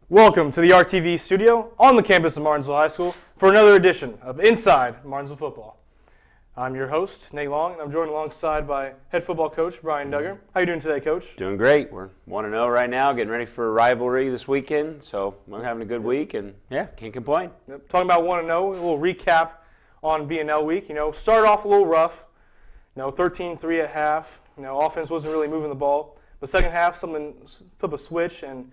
Welcome to the RTV studio on the campus of Martinsville High School for another edition of Inside Martinsville Football. I'm your host, Nate Long, and I'm joined alongside by head football coach Brian Duggar. How are you doing today, Coach? Doing great. We're 1-0 right now, getting ready for a rivalry this weekend, so we're having a good week, and can't complain. Yep. Talking about 1-0, a little recap on B&L week. Started off a little rough, 13-3 at half. Offense wasn't really moving the ball. But second half, someone flipped a switch and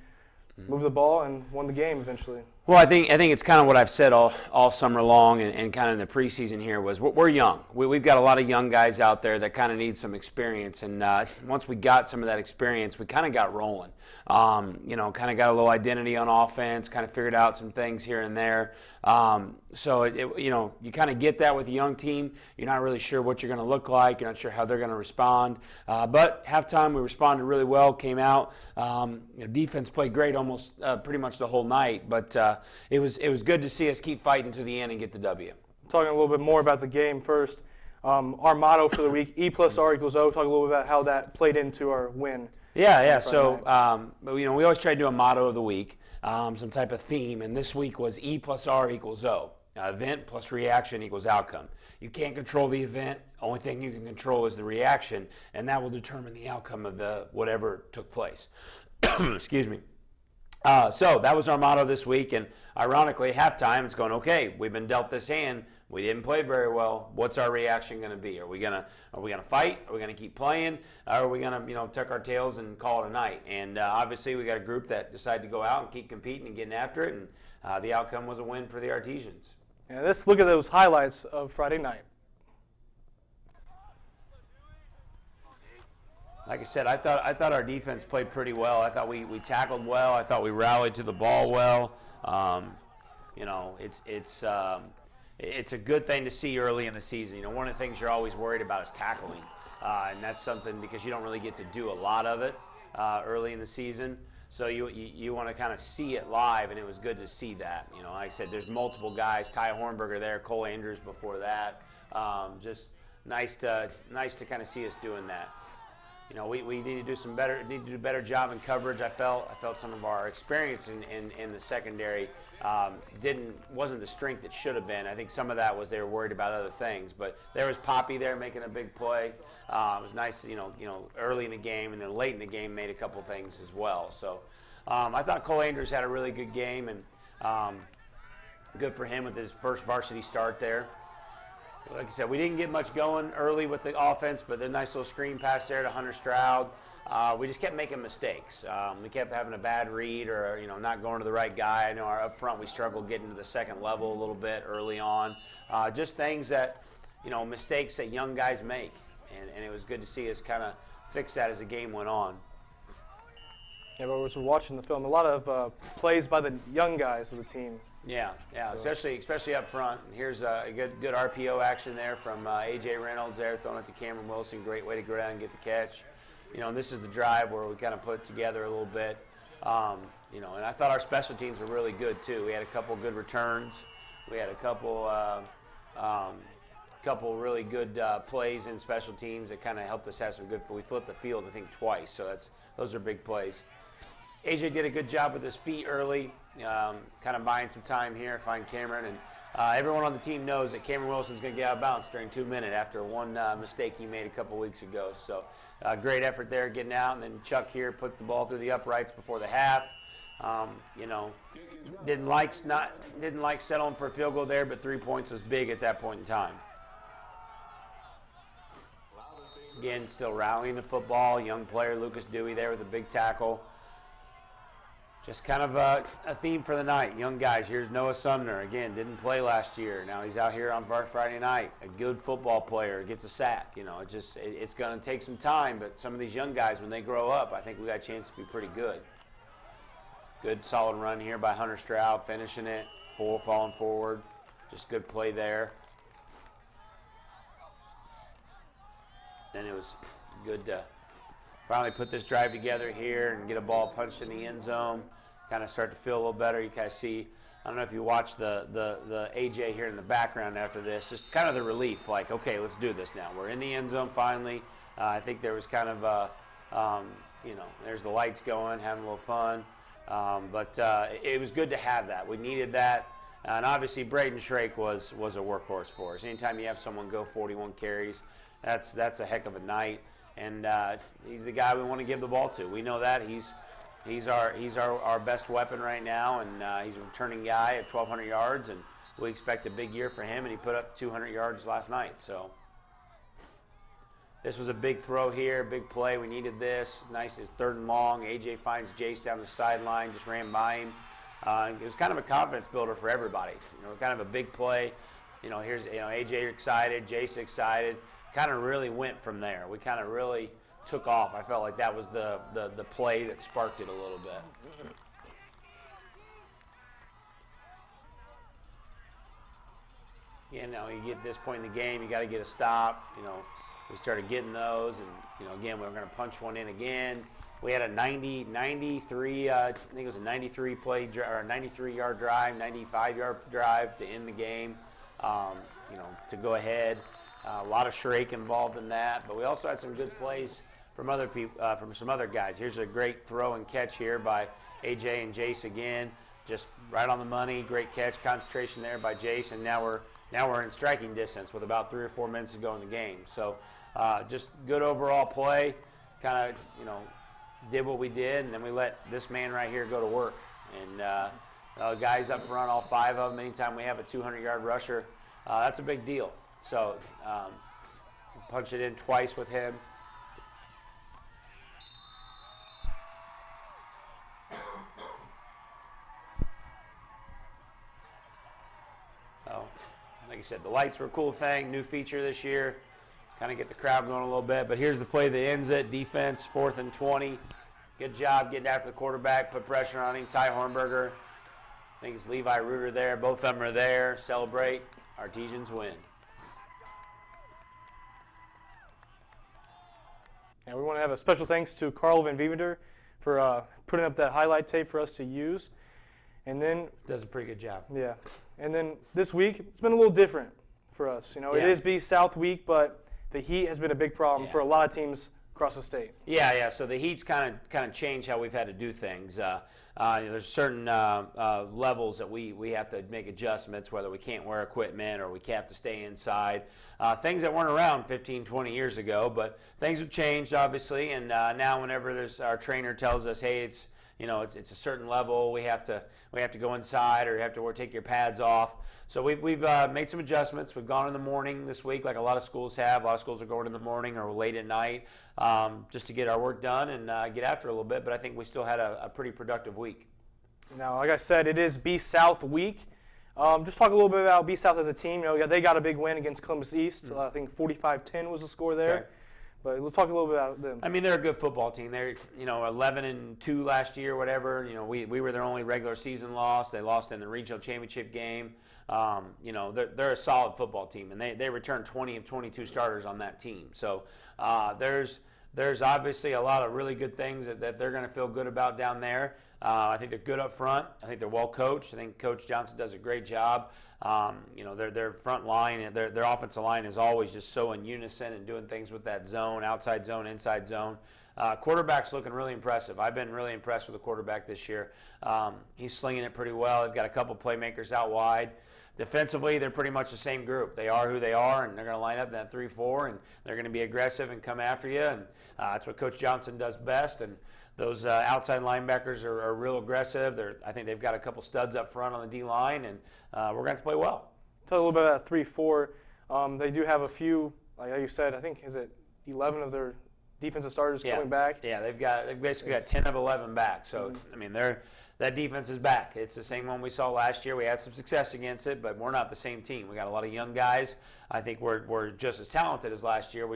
moved the ball and won the game eventually. Well, I think it's kind of what I've said all summer long and kind of in the preseason here was we're young. We've got a lot of young guys out there that kind of need some experience. And once we got some of that experience, we kind of got rolling. Kind of got a little identity on offense, kind of figured out some things here and there. So, you kind of get that with a young team. You're not really sure what you're going to look like. You're not sure how they're going to respond. But halftime, we responded really well, came out. Defense played great almost pretty much the whole night. But it was good to see us keep fighting to the end and get the W. Talking a little bit more about the game first. Our motto for the week, E plus R equals O. Talk a little bit about how that played into our win. Yeah. So, we always try to do a motto of the week, some type of theme, and this week was E plus R equals O. Event plus reaction equals outcome. You can't control the event. Only thing you can control is the reaction, and that will determine the outcome of the whatever took place. Excuse me. So that was our motto this week, and ironically, halftime, it's going, okay, we've been dealt this hand. We didn't play very well. What's our reaction going to be? Are we gonna fight? Are we gonna keep playing? Or are we gonna tuck our tails and call it a night? And obviously, we got a group that decided to go out and keep competing and getting after it, and the outcome was a win for the Artesians. Yeah, let's look at those highlights of Friday night. Like I said, I thought our defense played pretty well. I thought we tackled well. I thought we rallied to the ball well. It's a good thing to see early in the season. One of the things you're always worried about is tackling, and that's something because you don't really get to do a lot of it early in the season. So you want to kind of see it live, and it was good to see that. Like I said, there's multiple guys. Ty Hornberger there, Cole Andrews before that. Just nice to kind of see us doing that. We need to do a better job in coverage. I felt some of our experience in the secondary wasn't the strength it should have been. I think some of that was they were worried about other things. But there was Poppy there making a big play. It was nice, early in the game, and then late in the game made a couple things as well. So I thought Cole Andrews had a really good game, and good for him with his first varsity start there. Like I said, we didn't get much going early with the offense, but the nice little screen pass there to Hunter Stroud. We just kept making mistakes. We kept having a bad read or, not going to the right guy. I know up front we struggled getting to the second level a little bit early on. Just things that, mistakes that young guys make. And it was good to see us kind of fix that as the game went on. Yeah, but as we're watching the film, a lot of plays by the young guys of the team. Yeah, especially up front. And here's a good RPO action there from A.J. Reynolds there, throwing it to Cameron Wilson. Great way to go down and get the catch. And this is the drive where we kind of put together a little bit. And I thought our special teams were really good too. We had a couple good returns. We had a couple really good plays in special teams that kind of helped us have some good. We flipped the field, I think, twice. So those are big plays. A.J. did a good job with his feet early. Kind of buying some time here, find Cameron, and everyone on the team knows that Cameron Wilson's going to get out of bounds during 2 minutes after one mistake he made a couple weeks ago. So great effort there getting out, and then Chuck here put the ball through the uprights before the half. Didn't like settling for a field goal there, but 3 points was big at that point in time. Again, still rallying the football. Young player Lucas Dewey there with a big tackle. Just kind of a theme for the night. Young guys. Here's Noah Sumner. Again, didn't play last year. Now he's out here on Friday night. A good football player. Gets a sack. It's going to take some time, but some of these young guys, when they grow up, I think we got a chance to be pretty good. Good solid run here by Hunter Stroud, finishing it, falling forward. Just good play there. Then it was good to finally put this drive together here and get a ball punched in the end zone. Kind of start to feel a little better. You kind of see, I don't know if you watch the AJ here in the background after this, just kind of the relief, like, okay, let's do this now. We're in the end zone finally. I think there was kind of, there's the lights going, having a little fun. But it was good to have that. We needed that. And obviously, Braden Shrake was a workhorse for us. Anytime you have someone go 41 carries, that's a heck of a night. And he's the guy we want to give the ball to. We know that he's our best weapon right now, and he's a returning guy at 1,200 yards, and we expect a big year for him. And he put up 200 yards last night. So this was a big throw here, big play. We needed this. Nice, it's 3rd and long. AJ finds Jace down the sideline, just ran by him. It was kind of a confidence builder for everybody. Kind of a big play. Here's AJ excited, Jace excited. Kind of really went from there. We kind of really took off. I felt like that was the play that sparked it a little bit. You get this point in the game, you got to get a stop. We started getting those, and again, we were going to punch one in again. We had a 93, I think it was a 93 play or a 93-yard drive, 95-yard drive to end the game. To go ahead. A lot of Shrake involved in that, but we also had some good plays from other people, from some other guys. Here's a great throw and catch here by AJ and Jace again, just right on the money. Great catch, concentration there by Jace, and now we're in striking distance with about 3 or 4 minutes to go in the game. So just good overall play. Kind of did what we did, and then we let this man right here go to work. And guys up front, all 5 of them. Anytime we have a 200-yard rusher, that's a big deal. So punch it in twice with him. Like I said, the lights were a cool thing, new feature this year. Kind of get the crowd going a little bit. But here's the play that ends it. Defense, 4th and 20. Good job getting after the quarterback, put pressure on him. Ty Hornberger, I think it's Levi Reuter there. Both of them are there. Celebrate. Artesians win. And we want to have a special thanks to Carl Van Vivender for putting up that highlight tape for us to use. And then does a pretty good job. Yeah. And then this week, it's been a little different for us. It is Beast South week, but the heat has been a big problem for a lot of teams across the state. Yeah. So the heat's kind of changed how we've had to do things. There's certain levels that we have to make adjustments, whether we can't wear equipment or we have to stay inside. Things that weren't around 15, 20 years ago, but things have changed, obviously. And now whenever our trainer tells us, hey, it's a certain level, we have to go inside, or you have to take your pads off. So we've made some adjustments. We've gone in the morning this week, like a lot of schools have. A lot of schools are going in the morning or late at night, just to get our work done and get after it a little bit. But I think we still had a pretty productive week. Now, like I said, it is Beast South week. Just talk a little bit about Beast South as a team. They got a big win against Columbus East. I think 45-10 was the score there. Okay. But let's talk a little bit about them. I mean, they're a good football team. They're 11-2 last year, whatever. We were their only regular season loss. They lost in the regional championship game. They're a solid football team, and they returned 20 of 22 starters on that team. So there's obviously a lot of really good things that they're going to feel good about down there. I think they're good up front. I think they're well coached. I think Coach Johnson does a great job. Their front line, their offensive line is always just so in unison and doing things with that zone, outside zone, inside zone. Quarterback's looking really impressive. I've been really impressed with the quarterback this year. He's slinging it pretty well. They've got a couple playmakers out wide. Defensively, they're pretty much the same group. They are who they are, and they're going to line up in that 3-4, and they're going to be aggressive and come after you. And that's what Coach Johnson does best. And those outside linebackers are real aggressive. I think they've got a couple studs up front on the D-line, and we're going to have to play well. Talk a little bit about 3-4. They do have a few, like you said, I think, is it 11 of their defensive starters coming back? Yeah, they've basically got 10 of 11 back. So, I mean, that defense is back. It's the same one we saw last year. We had some success against it, but we're not the same team. We got a lot of young guys. I think we're just as talented as last year.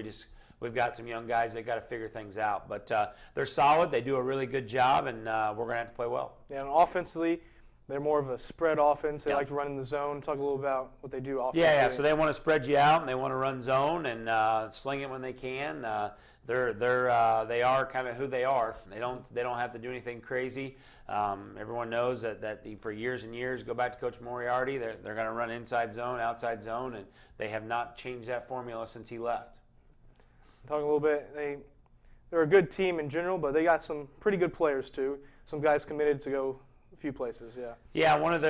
We've got some young guys that got to figure things out. But they're solid. They do a really good job, and we're going to have to play well. Yeah, and offensively, they're more of a spread offense. They like to run in the zone. Talk a little about what they do offensively. Yeah. So they want to spread you out, and they want to run zone and sling it when they can. They are kind of who they are. They don't have to do anything crazy. Everyone knows that for years and years, go back to Coach Moriarty, they're going to run inside zone, outside zone, and they have not changed that formula since he left. Talk a little bit. they're a good team in general, but they got some pretty good players too. Some guys committed to go a few places. Yeah. Yeah, one of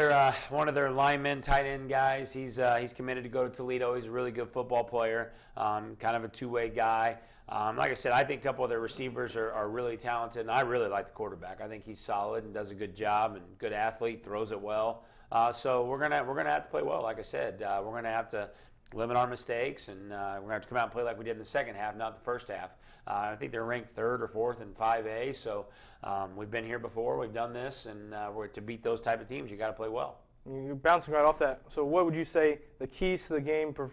their linemen, tight end guys. He's committed to go to Toledo. He's a really good football player, kind of a two-way guy. Like I said, I think a couple of their receivers are really talented, and I really like the quarterback. I think he's solid and does a good job, and good athlete, throws it well. So we're gonna have to play well. Like I said, we're gonna have to limit our mistakes, and we're gonna have to come out and play like we did in the second half, not the first half. I think they're ranked 3rd or 4th in 5A, so we've been here before, we've done this, and to beat those type of teams, you got to play well. You're bouncing right off that. So what would you say the keys to the game for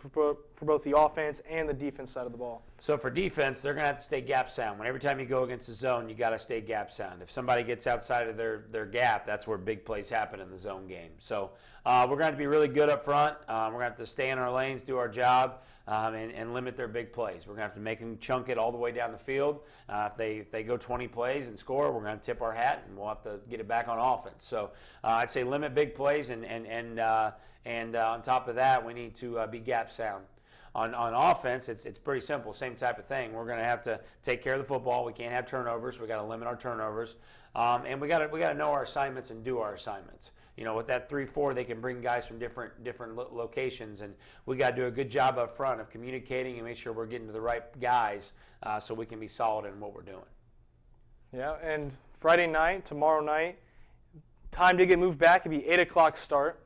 both the offense and the defense side of the ball? So for defense, they're going to have to stay gap sound. Every time you go against the zone, you got to stay gap sound. If somebody gets outside of their gap, that's where big plays happen in the zone game. So we're going to have to be really good up front. We're going to have to stay in our lanes, do our job, and limit their big plays. We're going to have to make them chunk it all the way down the field. If they go 20 plays and score, we're going to tip our hat, and we'll have to get it back on offense. So I'd say limit big plays, and on top of that, we need to be gap sound. On offense, it's pretty simple, same type of thing. We're going to have to take care of the football. We can't have turnovers. We got to limit our turnovers, and we got to know our assignments and do our assignments. With that 3-4, they can bring guys from different locations, and we got to do a good job up front of communicating and make sure we're getting to the right guys, so we can be solid in what we're doing. Yeah, and Friday night, tomorrow night, time to get moved back. It'd be 8:00 start.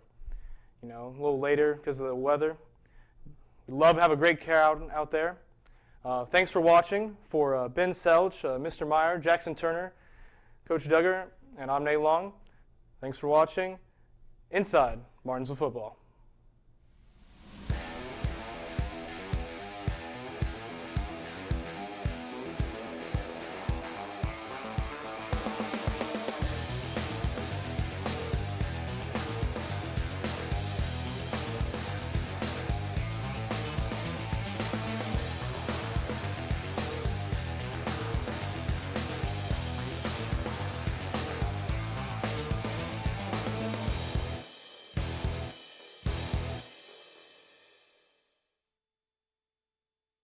A little later because of the weather. We'd love to have a great crowd out there. Thanks for watching. For Ben Selch, Mr. Meyer, Jackson Turner, Coach Duggar, and I'm Nate Long. Thanks for watching. Inside Martinsville Football.